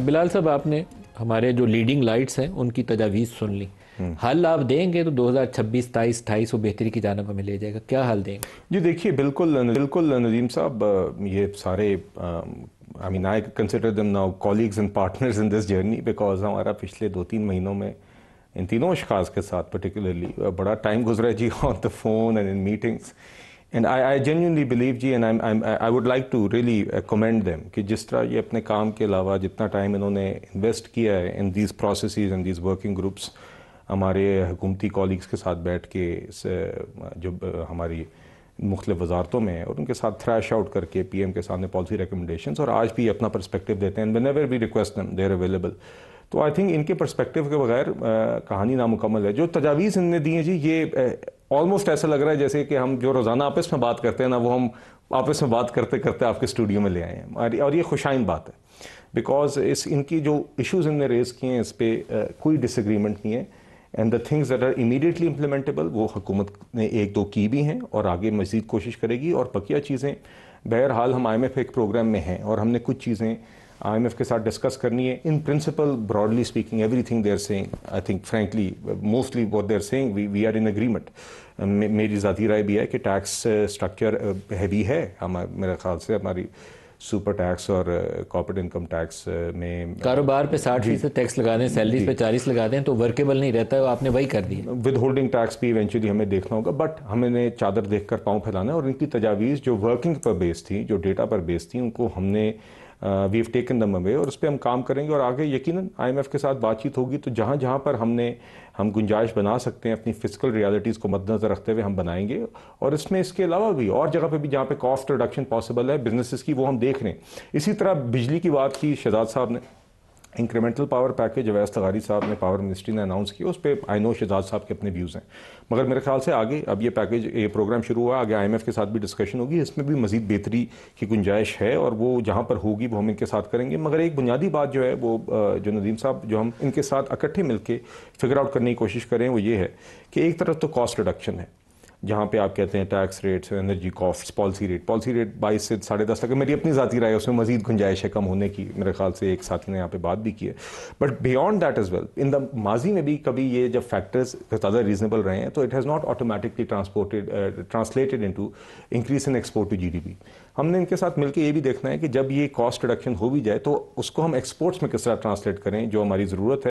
बिलाल साहब, आपने हमारे जो लीडिंग लाइट्स हैं उनकी तजावीज़ सुन ली। हल आप देंगे तो 2026, 27, 28 वो बेहतरी की जानब हमें ले जाएगा। क्या हल देंगे? जी देखिए, बिल्कुल बिल्कुल नदीम साहब, ये सारे I mean I consider them now colleagues and partners in this journey, because हमारा पिछले 2-3 महीनों में इन तीनों अशखास के साथ पर्टिकुलरली बड़ा टाइम गुजरा है जी, on the phone and in meetings. And I genuinely believe जी, and I would like to really commend them कि जिस तरह ये अपने काम के अलावा जितना टाइम इन्होंने इन्वेस्ट किया है in these processes and these working groups, हमारे हुकूमती कॉलीग्स के साथ बैठ के जो हमारी मुख्तलिफ वजारतों में है और उनके साथ थ्रैश आउट करके पीएम के सामने पॉलिसी रिकमेंडेशंस, और आज भी अपना पर्सपेक्टिव देते हैं। Whenever we request them they are available. तो आई थिंक इनके पर्सपेक्टिव के बगैर कहानी नामुकम्मल है। जो तजावीज़ इनने दी हैं जी, ये ऑलमोस्ट ऐसा लग रहा है जैसे कि हम जो रोज़ाना आपस में बात करते हैं ना, वो हम आपस में बात करते करते आपके स्टूडियो में ले आए हैं, और ये खुशाइन बात है। बिकॉज इनकी जो इशूज़ इनने रेज़ किए हैं, इस पर कोई डिसएग्रीमेंट नहीं है। And the things that are immediately implementable वो हुकूमत ने 1-2 की भी हैं और आगे मज़ीद कोशिश करेगी। और बकिया चीज़ें बहरहाल हम IMF एक प्रोग्राम में हैं और हमने कुछ चीज़ें IMF के साथ डिस्कस करनी है। In principle broadly speaking everything they are saying, I think frankly mostly what they are saying we are in agreement. मेरी ज़ाती राय भी है कि टैक्स स्ट्रक्चर हैवी है। मेरे ख्याल से हमारी सुपर टैक्स और कॉर्पोरेट इनकम टैक्स में कारोबार पे 60% टैक्स लगा दें, सैलरीज पे 40 लगा दें तो वर्केबल नहीं रहता है। आपने वही कर दिया। विद होल्डिंग टैक्स भी इवेंचुअली हमें देखना होगा, बट हमें चादर देखकर पाँव फैलाना है। और इनकी तजावीज़ जो वर्किंग पर बेस्ड थी, जो डेटा पर बेस्ड थी, उनको हमने we have taken them away और उस पर हम काम करेंगे। और आगे यकीनन IMF के साथ बातचीत होगी तो जहाँ जहाँ पर हम गुंजाइश बना सकते हैं अपनी फिजिकल रियलिटीज़ को मद्देनजर रखते हुए हम बनाएंगे। और इसमें इसके अलावा भी और जगह पे भी जहाँ पे कॉस्ट रिडक्शन पॉसिबल है बिजनेसेस की, वो हम देख रहे हैं। इसी तरह बिजली की बात की शहजाद साहब ने, इंक्रीमेंटल पावर पैकेज अवैस तगारी साहब ने, पावर मिनिस्ट्री ने अनाउंस किया। उस पर आई नो शहजाद साहब के अपने व्यूज़ हैं, मगर मेरे ख्याल से आगे अब ये प्रोग्राम शुरू हुआ, आगे IMF के साथ भी डिस्कशन होगी। इसमें भी मज़ीद बेहतरी की गुंजाइश है और वो जहाँ पर होगी वो हम इनके साथ करेंगे। मगर एक बुनियादी बात जो है वो जो नदीम साहब जो हम इनके साथ इकट्ठे मिलकर फिगर आउट करने की कोशिश करें वो ये है कि एक तरफ तो कॉस्ट रिडक्शन है, जहाँ पे आप कहते हैं tax rates, energy cost, policy rate 22 से 10.5 तक मेरी अपनी ज़ाती राय है, उसमें मजीद गुंजाइश है कम होने की। मेरे ख्याल से एक साथी ने यहाँ पे बात भी की है। But beyond that as well, in the माजी में भी कभी ये जब फैक्टर्स ज़्यादा रीजनेबल रहे हैं तो it has not automatically translated into increase in export to GDP। हमने इनके साथ मिलकर ये भी देखना है कि जब ये कॉस्ट रिडक्शन हो भी जाए तो उसको हम एक्सपोर्ट्स में किस तरह ट्रांसलेट करें, जो हमारी ज़रूरत है।